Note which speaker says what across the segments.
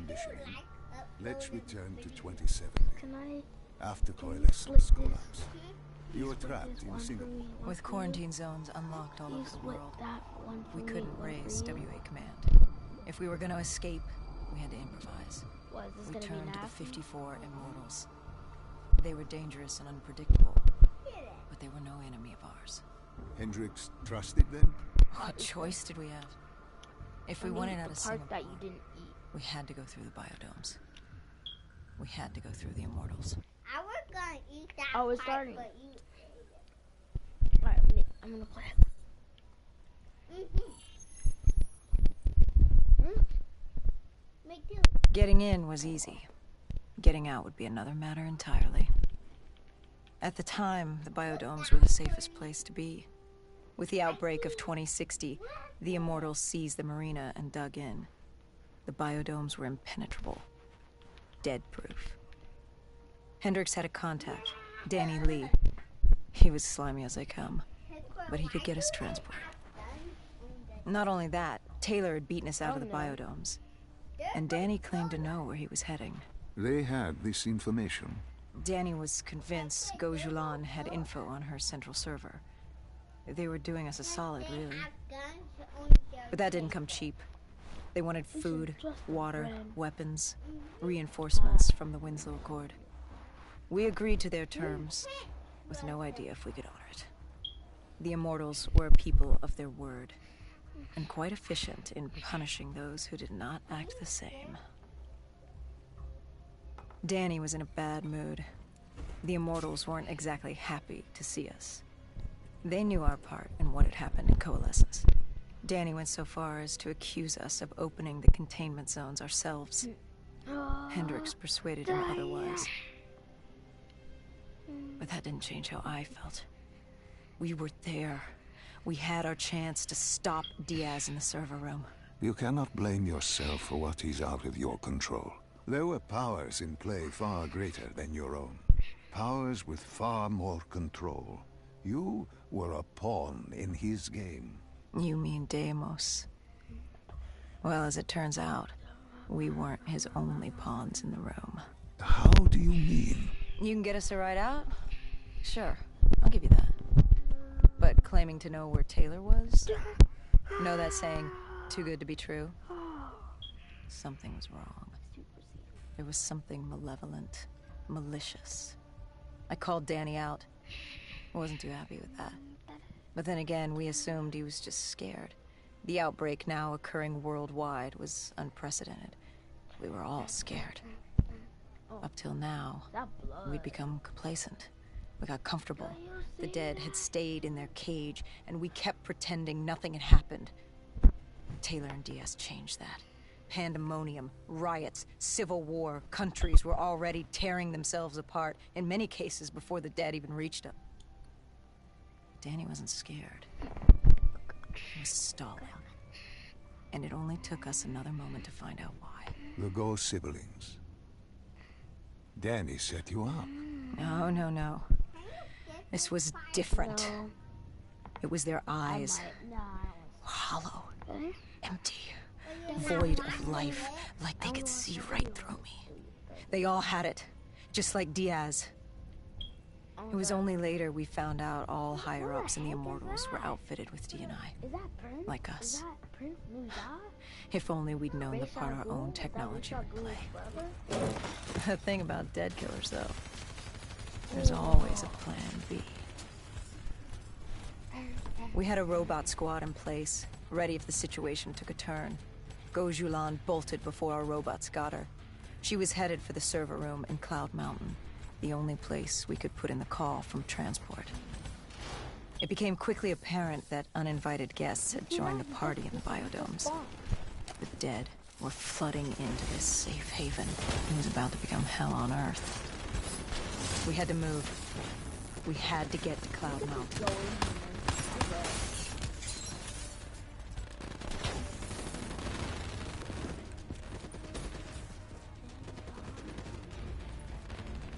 Speaker 1: conditioning. Let's return to 27.
Speaker 2: Can I?
Speaker 1: After coalescence collapse. You were trapped in Singapore.
Speaker 3: With quarantine zones unlocked all over the world, we couldn't raise WA command. If we were going to escape, we had to improvise. We turned to the 54 Immortals. They were dangerous and unpredictable, but they were no enemy of ours.
Speaker 1: Hendricks trusted them?
Speaker 3: What choice did we have? If we wanted out of Singapore,
Speaker 2: that you didn't eat.
Speaker 3: we had to go through the biodomes. We had to go through the Immortals.
Speaker 4: I was gonna eat that.
Speaker 2: Oh, it's
Speaker 4: part,
Speaker 2: starting.
Speaker 4: but you ate it.
Speaker 2: Alright, I'm gonna play it.
Speaker 4: Make do.
Speaker 3: Getting in was easy. Getting out would be another matter entirely. At the time, the biodomes were the safest place to be. With the outbreak of 2060, the Immortals seized the marina and dug in. The biodomes were impenetrable. Dead-proof. Hendricks had a contact, Danny Lee. He was slimy as they come, but he could get us transported. Not only that, Taylor had beaten us out of the biodomes, and Danny claimed to know where he was heading.
Speaker 1: They had this information.
Speaker 3: Danny was convinced Gokublack had info on her central server. They were doing us a solid, really. But that didn't come cheap. They wanted food, water, weapons, reinforcements from the Winslow Accord. We agreed to their terms, with no idea if we could honor it. The Immortals were a people of their word, and quite efficient in punishing those who did not act the same. Danny was in a bad mood. The Immortals weren't exactly happy to see us. They knew our part in what had happened in Coalescence. Danny went so far as to accuse us of opening the containment zones ourselves. Hendricks persuaded him otherwise. But that didn't change how I felt. We were there. We had our chance to stop Diaz in the server room.
Speaker 1: You cannot blame yourself for what is out of your control. There were powers in play far greater than your own. Powers with far more control. You were a pawn in his game.
Speaker 3: You mean Deimos? Well, as it turns out, we weren't his only pawns in the room.
Speaker 1: How do you mean?
Speaker 3: You can get us a ride out? Sure, I'll give you that. But claiming to know where Taylor was? Know that saying, too good to be true? Something was wrong. There was something malevolent, malicious. I called Danny out. I wasn't too happy with that. But then again, we assumed he was just scared. The outbreak now occurring worldwide was unprecedented. We were all scared. Up till now, we'd become complacent. We got comfortable. The dead had stayed in their cage, and we kept pretending nothing had happened. Taylor and Diaz changed that. Pandemonium, riots, civil war, countries were already tearing themselves apart, in many cases before the dead even reached them. Danny wasn't scared. He was stalling. And it only took us another moment to find out why.
Speaker 1: The Go siblings. Danny set you up.
Speaker 3: No. This was different. It was their eyes. Hollow. Empty. Void of life. Like they could see right through me. They all had it. Just like Diaz. It was only later we found out all higher-ups in the Immortals were outfitted with D&I. Like us. If only we'd known the part our own technology would play. The thing about dead killers, though, there's always a plan B. We had a robot squad in place, ready if the situation took a turn. Gokublack bolted before our robots got her. She was headed for the server room in Cloud Mountain, the only place we could put in the call from transport. It became quickly apparent that uninvited guests had joined the party in the biodomes. The dead were flooding into this safe haven. It was about to become hell on Earth. We had to move. We had to get to Cloud Mountain.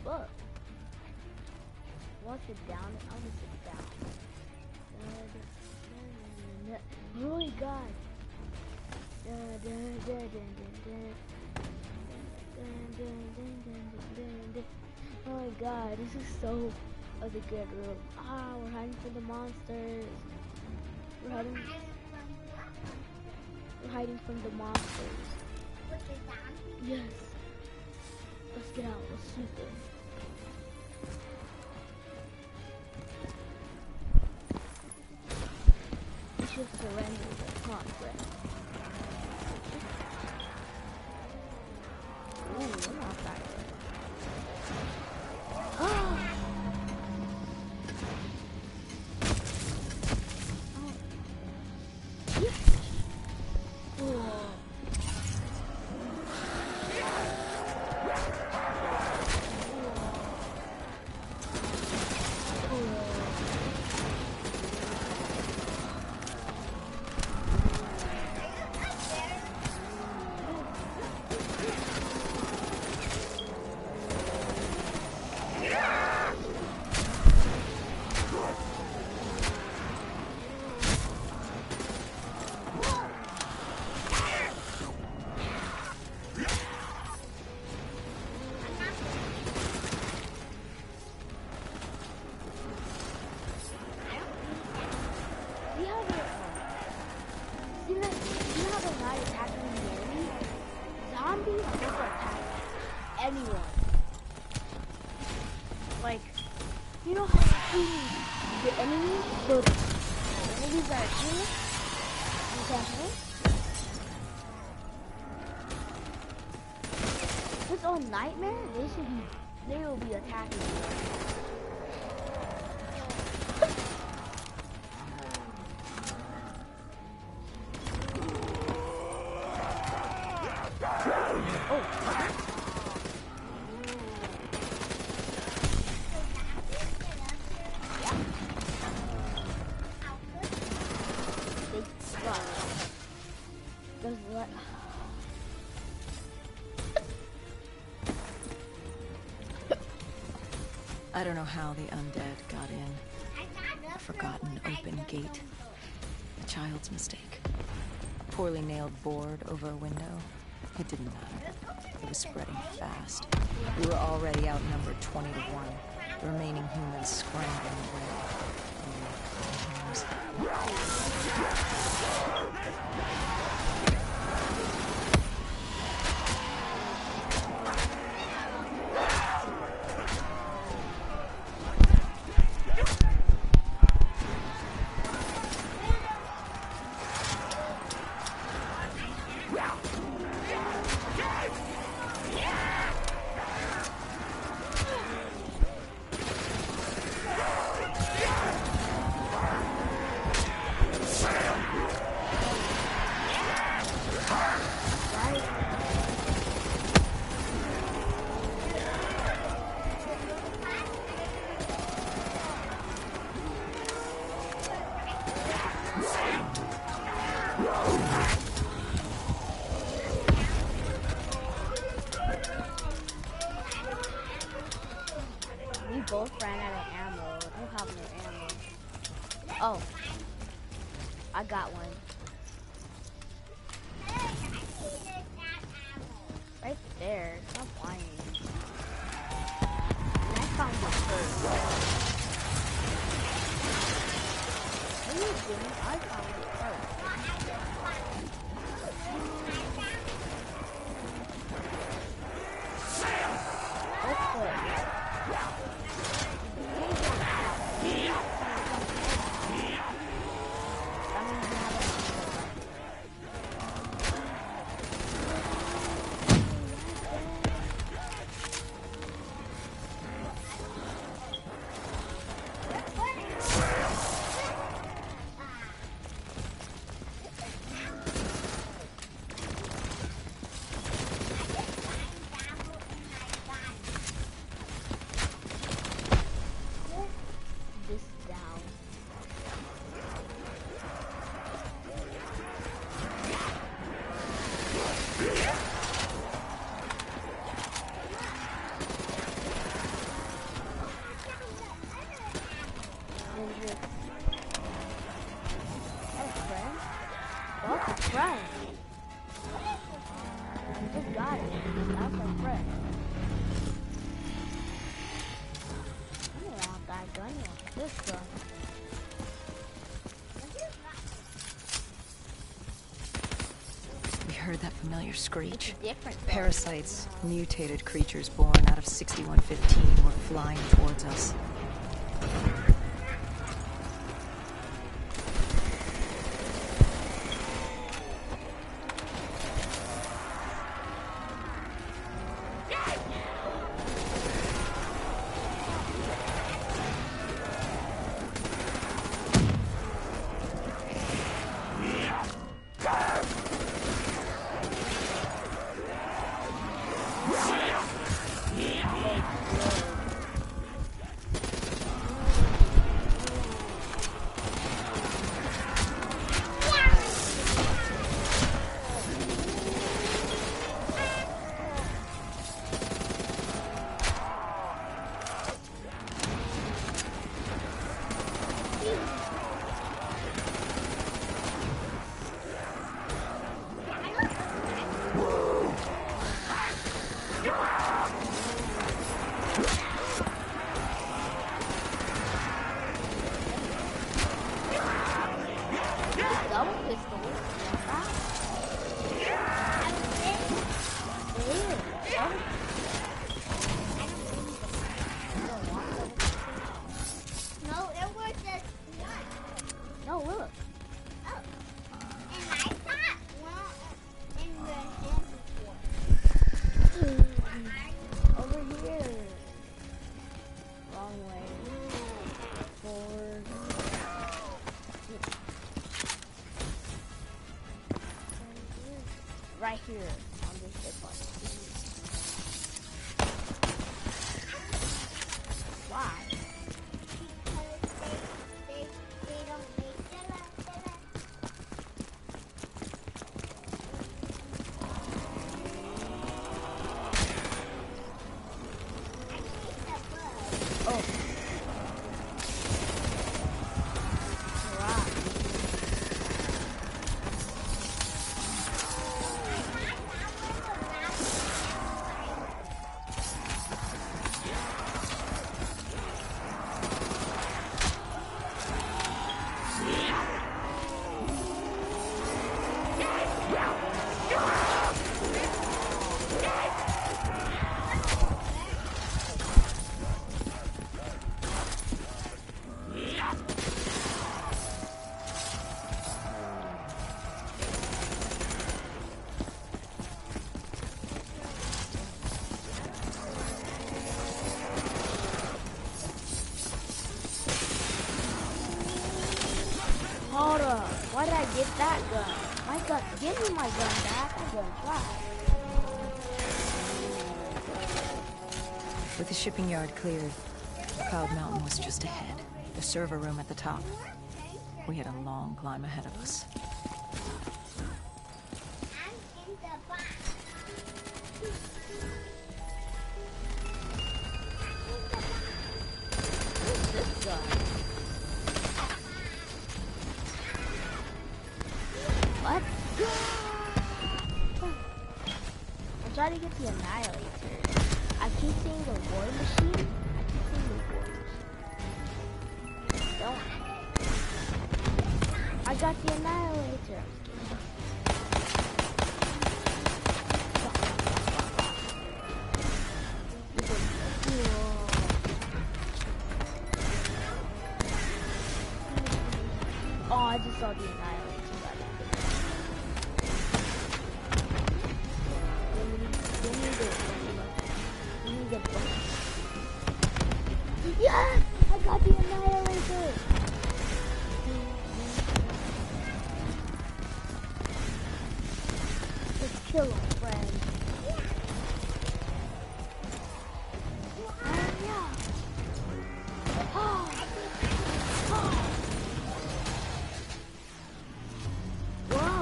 Speaker 2: Look. Once it's down, I'll just sit down. Oh my god. god, this is so a good room. Ah, we're hiding from the monsters. We're hiding from the monsters. Yes. Let's get out. Let's shoot them. Let's just surrender the conquest. Ooh, I'm on fire. Oh! Anyone. Like, you know how the enemies that are here, you can't hit? If it's on Nightmare, they will be attacking you.
Speaker 3: I don't know how the undead got in. A forgotten open gate. A child's mistake. A poorly nailed board over a window. It didn't matter. It was spreading fast. We were already outnumbered 20 to 1. The remaining humans scrambling away.
Speaker 2: Both ran out of ammo. I don't have no ammo. Oh. I got one. Right there. Stop lying. And I found the first. What are you doing? I found it first. Let's go. This gun.
Speaker 3: We heard that familiar screech.
Speaker 2: Different gun.
Speaker 3: Parasites, mutated creatures born out of 6115 were flying towards us.
Speaker 2: Double pistol.
Speaker 4: No, it was just one.
Speaker 2: No, look.
Speaker 4: Oh. And I thought one in the hand before.
Speaker 2: Over here. Wrong way. Forward. Right here on this big button. Why?
Speaker 4: Because they don't make Stella. I chased the bug.
Speaker 2: Oh. Right. Hold up. Why did I get that gun? My gun. Give me my gun back. I'm gonna try.
Speaker 3: With the shipping yard cleared, Cloud Mountain was just ahead. The server room at the top. We had a long climb ahead of us.
Speaker 4: I'm in the box.
Speaker 2: What's this gun? What? I'm trying to get the Annihilator. I keep seeing the war machine. Don't. I got the Annihilator. Oh, I just saw the Annihilator. Yes! I got the Annihilator! Let's kill him, friend. Yeah. Oh. Oh. Whoa!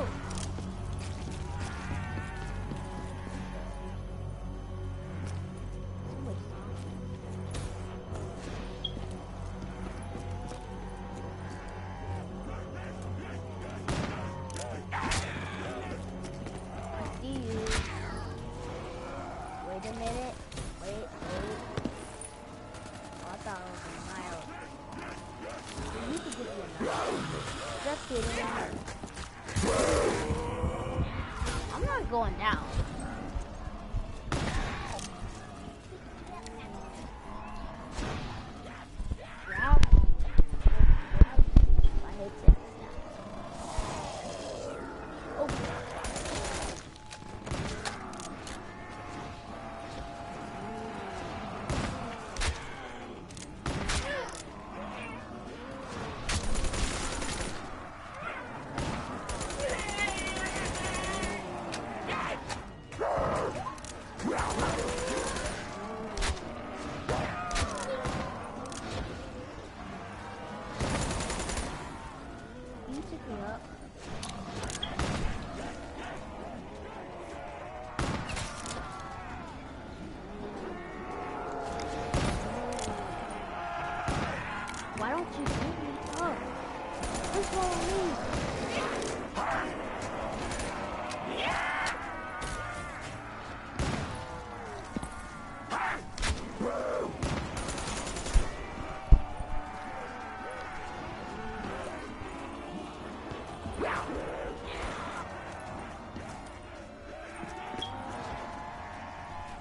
Speaker 2: Wait a minute. Wait. Oh, I thought it was a mile. You could give me a knife. Just kidding. I'm not going down. Why don't you pick me up? What's wrong with me?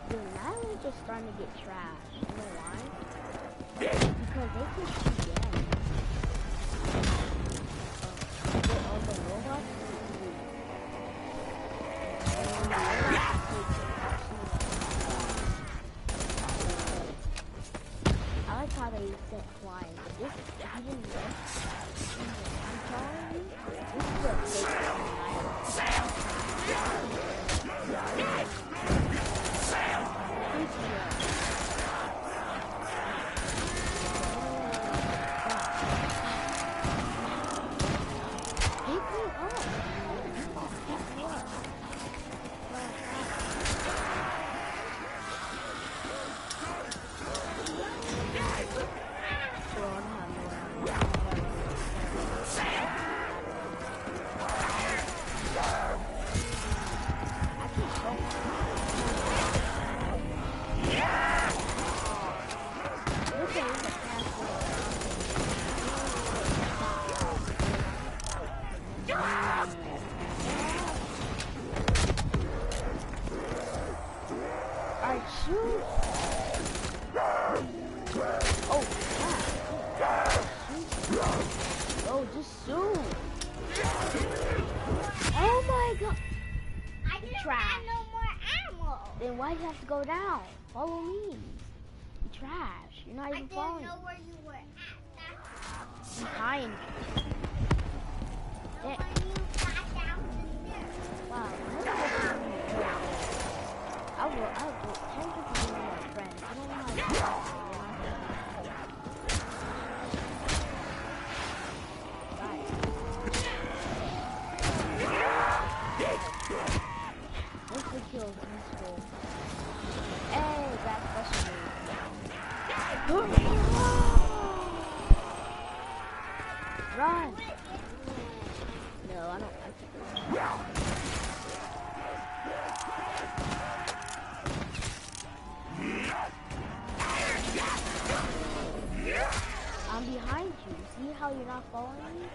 Speaker 2: Dude, now we're just starting to get trashed. You know why? Because they can shoot down. All the robots. I like how they said flying, but this I didn't know. I'm telling you, this is a fake Then why do you have to go down? Follow me. You trash. You're not even following.
Speaker 4: I didn't know where you were at.
Speaker 2: Behind you.
Speaker 4: So when you got down to there.
Speaker 2: Wow. I will tell you to be my friend. I don't know how to do that. Kills useful. Hey, that's special. Run! No, I don't like it. I'm behind you. See how you're not following me?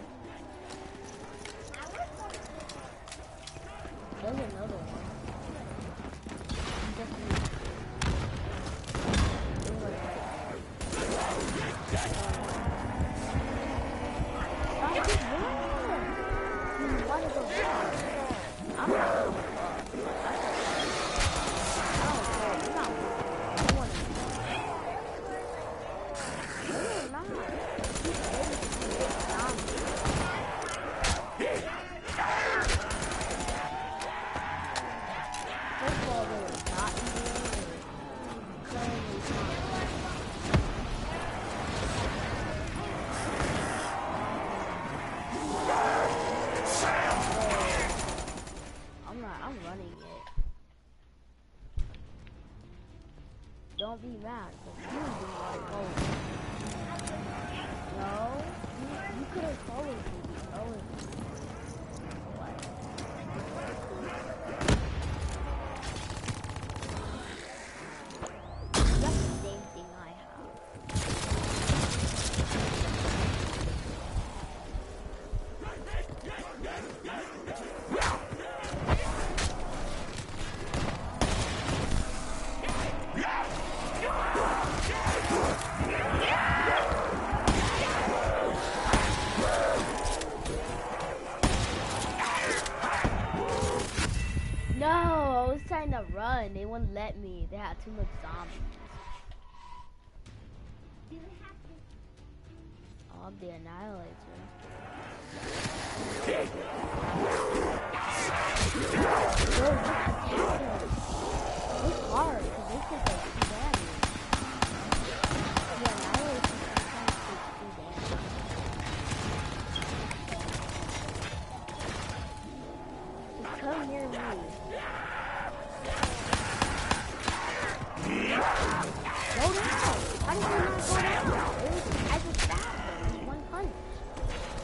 Speaker 2: There's another one. Don't be mad, but you didn't want to follow me. No, you could have followed me. Followed me. What? That's the same thing I have. wouldn't let me. They had too much zombies. Oh, the Annihilator. It's hard because they take like 2 damage. The Annihilator sometimes takes 2 damage. Just come near me. Go down! How did you not go down? I just stabbed him with 1 punch.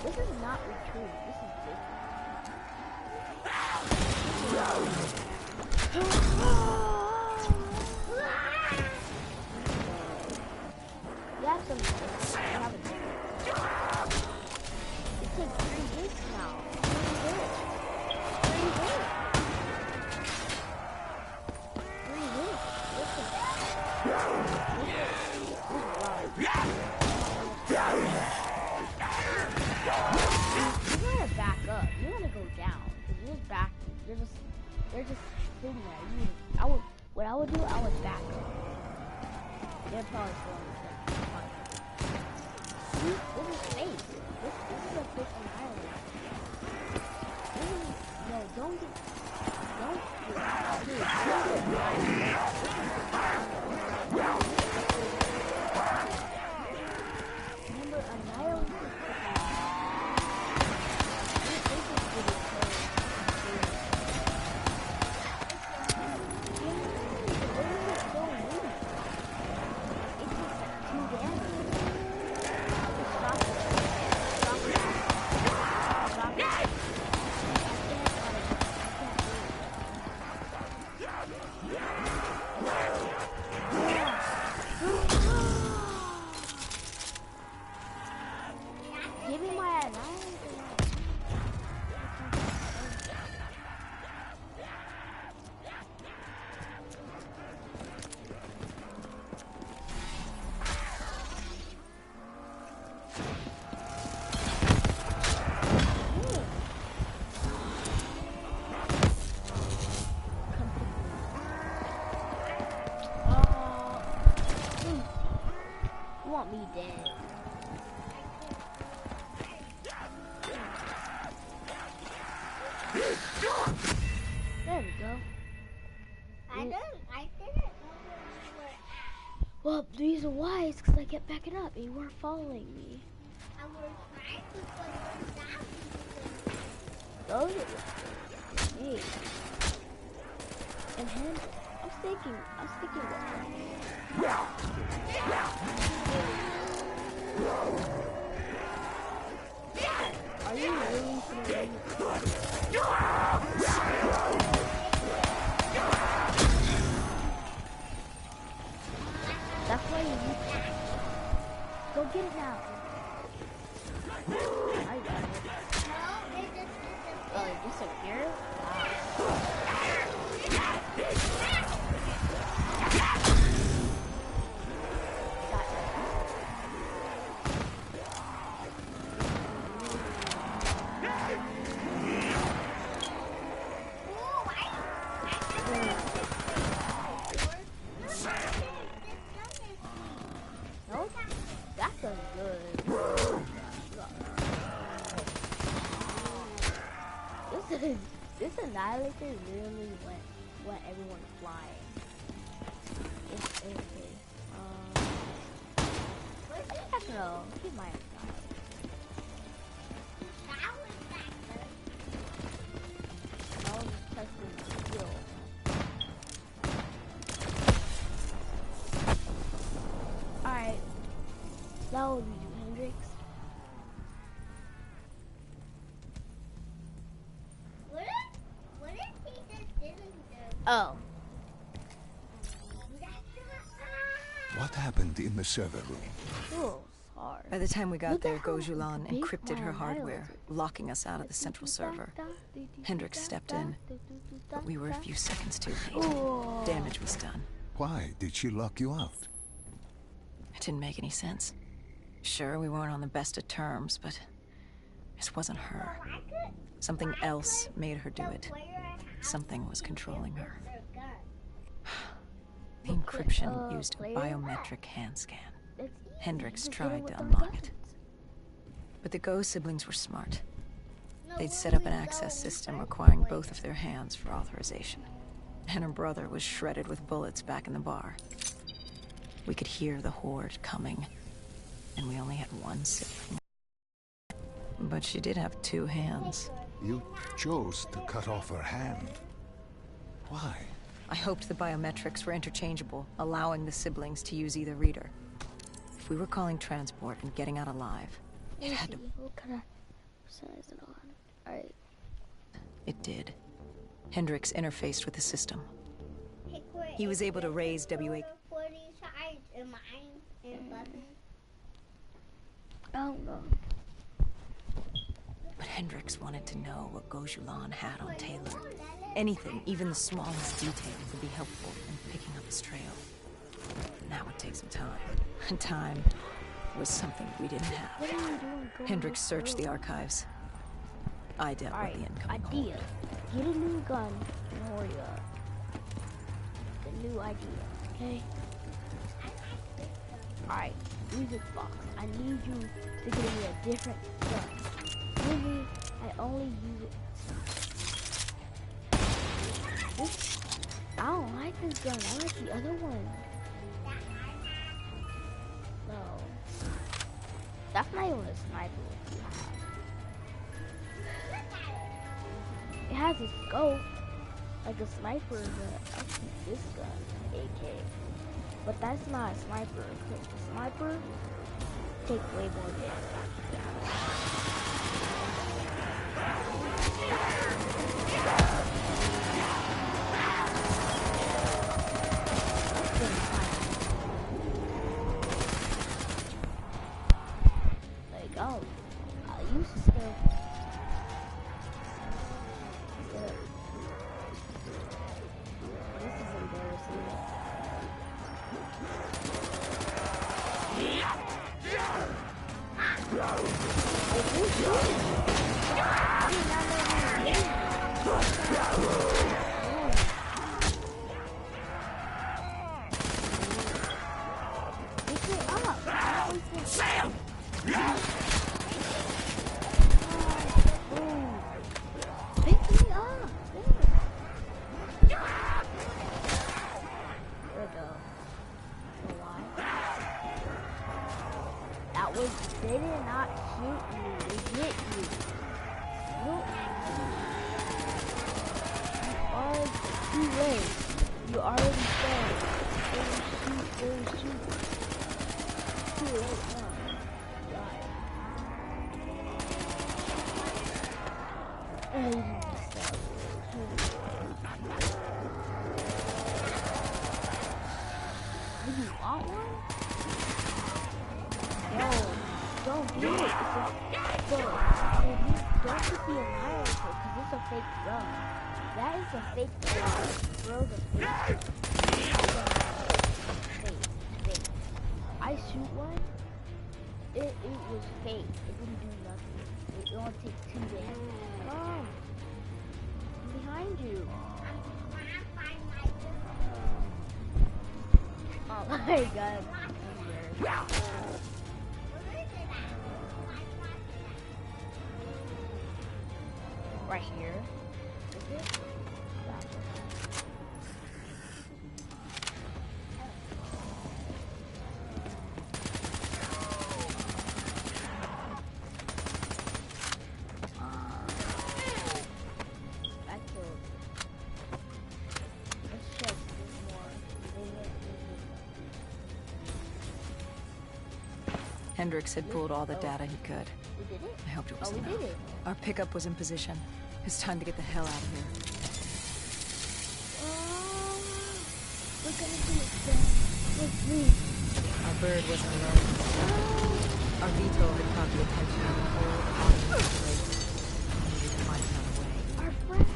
Speaker 2: This is not retreat. This is different. You have some. You have a different. It takes 3 hits now. 3 hits. 3 hits. 3 hits. Listen. You gotta back up. You wanna go down because you're just back. They're just sitting there. What I would do, I would back up. They're probably throwing this is fake. This is a fake Annihilator. No, don't get. Remember, Annihilator. Give me my Annihilator. You want me dead? There we go.
Speaker 4: I didn't know where you were at.
Speaker 2: Well, the reason why is because I kept backing up and you weren't following me.
Speaker 4: I was trying to put
Speaker 2: Those are hey. And him, I'm sticking with him. Are you really gonna That's why you go get it now. I got it. Oh, it disappeared? This Annihilator literally went everyone flying. It's okay. I don't know. Keep my Annihilator. I'll just test his skill. Alright. That would be Hendrix. Oh.
Speaker 1: What happened in the server room?
Speaker 2: Oh, sorry.
Speaker 3: By the time we got
Speaker 2: Look at
Speaker 3: there,
Speaker 2: how
Speaker 3: Gokublack
Speaker 2: big
Speaker 3: encrypted
Speaker 2: my
Speaker 3: her hardware,
Speaker 2: Annihilator is.
Speaker 3: locking us out of the central server. Hendrix stepped in, but we were a few seconds too late.
Speaker 2: Oh.
Speaker 3: Damage was done.
Speaker 1: Why did she lock you out?
Speaker 3: It didn't make any sense. Sure, we weren't on the best of terms, but this wasn't her. Something else made her do it. Something was controlling her. encryption used a
Speaker 2: player?
Speaker 3: biometric hand scan.
Speaker 2: That's easy.
Speaker 3: Hendrix
Speaker 2: Just hit him
Speaker 3: tried
Speaker 2: with
Speaker 3: to
Speaker 2: those
Speaker 3: unlock it.
Speaker 2: buttons.
Speaker 3: But the Go siblings were smart.
Speaker 4: No,
Speaker 3: They'd
Speaker 4: where
Speaker 3: set up
Speaker 4: we
Speaker 3: an
Speaker 4: go
Speaker 3: access
Speaker 4: in
Speaker 3: system
Speaker 4: first
Speaker 3: requiring
Speaker 4: place?
Speaker 3: both of their hands for authorization. And her brother was shredded with bullets back in the bar. We could hear the horde coming, and we only had one sibling. But she did have two hands.
Speaker 1: You chose to cut off her hand. Why?
Speaker 3: I hoped the biometrics were interchangeable, allowing the siblings to use either reader. If we were calling transport and getting out alive, it had to...
Speaker 2: What kind of percent is it on? Alright.
Speaker 3: It did. Hendrix interfaced with the system.
Speaker 4: Pick where
Speaker 3: He was able to raise WA...
Speaker 4: 40 sides in mine and button.
Speaker 2: I don't know.
Speaker 3: But Hendrix wanted to know what Gokublack had on Taylor. Anything, even the smallest detail, would be helpful in picking up his trail. And that would take some time. And time was something we didn't have.
Speaker 2: What are you doing? Going
Speaker 3: Hendrix
Speaker 2: this
Speaker 3: searched the
Speaker 2: road?
Speaker 3: archives. I dealt
Speaker 2: Alright,
Speaker 3: with the incoming
Speaker 2: idea.
Speaker 3: horde.
Speaker 2: Get a new gun and hurry up. The new idea, okay? Alright, music box. I need you to give me a different gun. Give me, I only use it. This, I don't like this gun. I like the other one. No. That's not even a sniper. It has a scope, like a sniper, but I keep this gun, AK. But that's not a sniper, because the sniper takes way more damage. Like, oh, I used to still. This is embarrassing. Sam! Pick me up! There we go. Why? That was, they did not shoot you, they hit you. Look. You are too late. You already failed. They will shoot. Too late now. Right. And you stop. Do you want one? No, don't do it. It's a don't just be annihilated because it's a fake gun. That is a fake gun. Bro, the fake. Fake. I shoot one. It was fake. It didn't do nothing. It only takes 2 damage. Come. I'm behind you. Oh my god. Right here. Is it? Let's check this more.
Speaker 3: Hendrix had pulled all the data he could.
Speaker 2: We did it?
Speaker 3: I hoped it was
Speaker 2: Oh, we
Speaker 3: enough.
Speaker 2: did it.
Speaker 3: Our pickup was in position. It's time to get the hell out of here.
Speaker 2: We're gonna do it then. Let's leave.
Speaker 3: Our bird wasn't alone. Our VTOL had caught the attention of the whole audience. We needed to find another way.
Speaker 2: Our friend.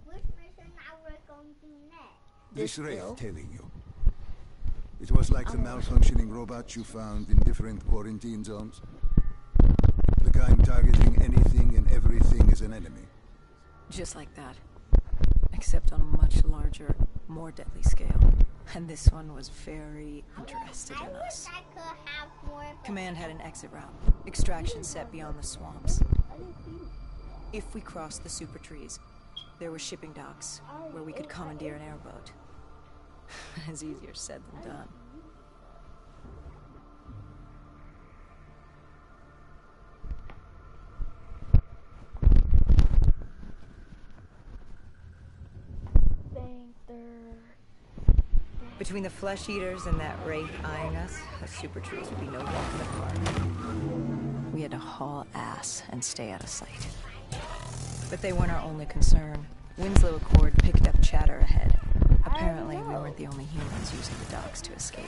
Speaker 4: Which mission are we going to next?
Speaker 1: This
Speaker 2: This
Speaker 1: ray
Speaker 2: bill?
Speaker 1: telling you. It was like the malfunctioning robots you found in different quarantine zones. The kind targeting anything and everything as an enemy.
Speaker 3: Just like that. Except on a much larger, more deadly scale. And this one was very interested in us.
Speaker 4: I could have more.
Speaker 3: Command had an exit route. Extraction set beyond the swamps. If we crossed the super trees, there were shipping docks where we could commandeer an airboat. It's easier said than done. Between the flesh eaters and that wraith eyeing us, the super trees would be no walk in the park. We had to haul ass and stay out of sight. But they weren't our only concern. Winslow Accord picked up chatter ahead. Apparently, we weren't the only humans using the docks to escape.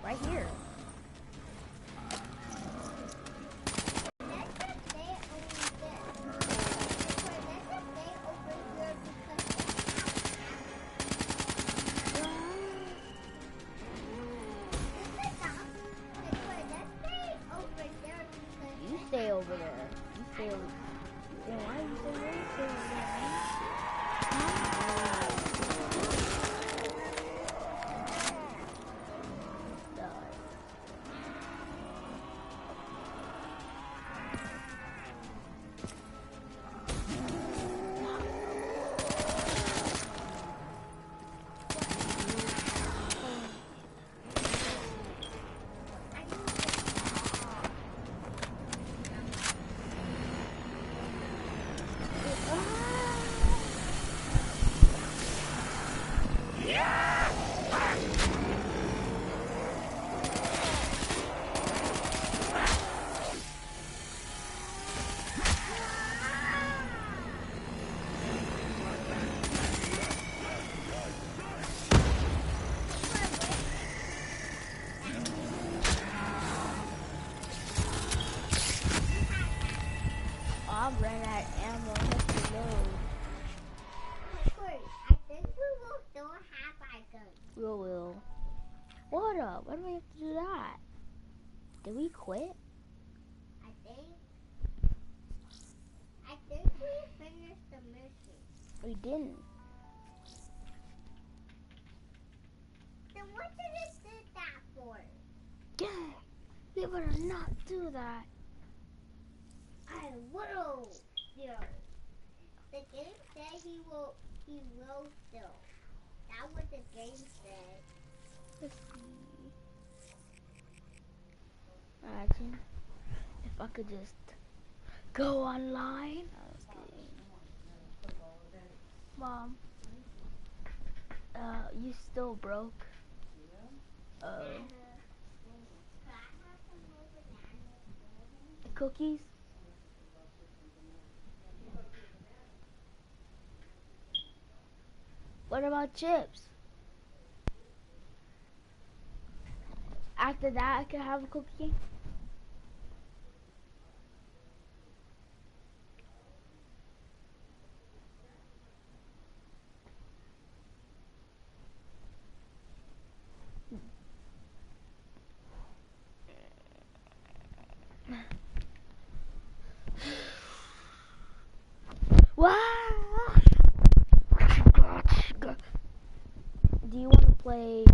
Speaker 2: Right here. You stay over there. You stay over there. Then why are you so racist? I've ran out of ammo. Let's reload.
Speaker 4: I think we will still have our guns.
Speaker 2: We will. What up? Why do we have to do that? Did we quit?
Speaker 4: I think we finished the mission.
Speaker 2: We didn't.
Speaker 4: Then what did it do that for?
Speaker 2: Dang, we better not do that.
Speaker 4: I will still. The game said he will still. That's what the game said.
Speaker 2: Let's see. Imagine if I could just go online. I was kidding. Mom, you still broke? Cookies? What about chips? After that, I could have a cookie? Do you want to play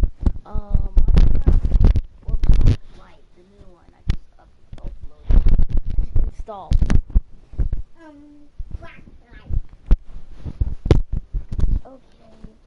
Speaker 2: Minecraft or Black the new one I just uploaded? Just install.
Speaker 4: Black.
Speaker 2: Okay.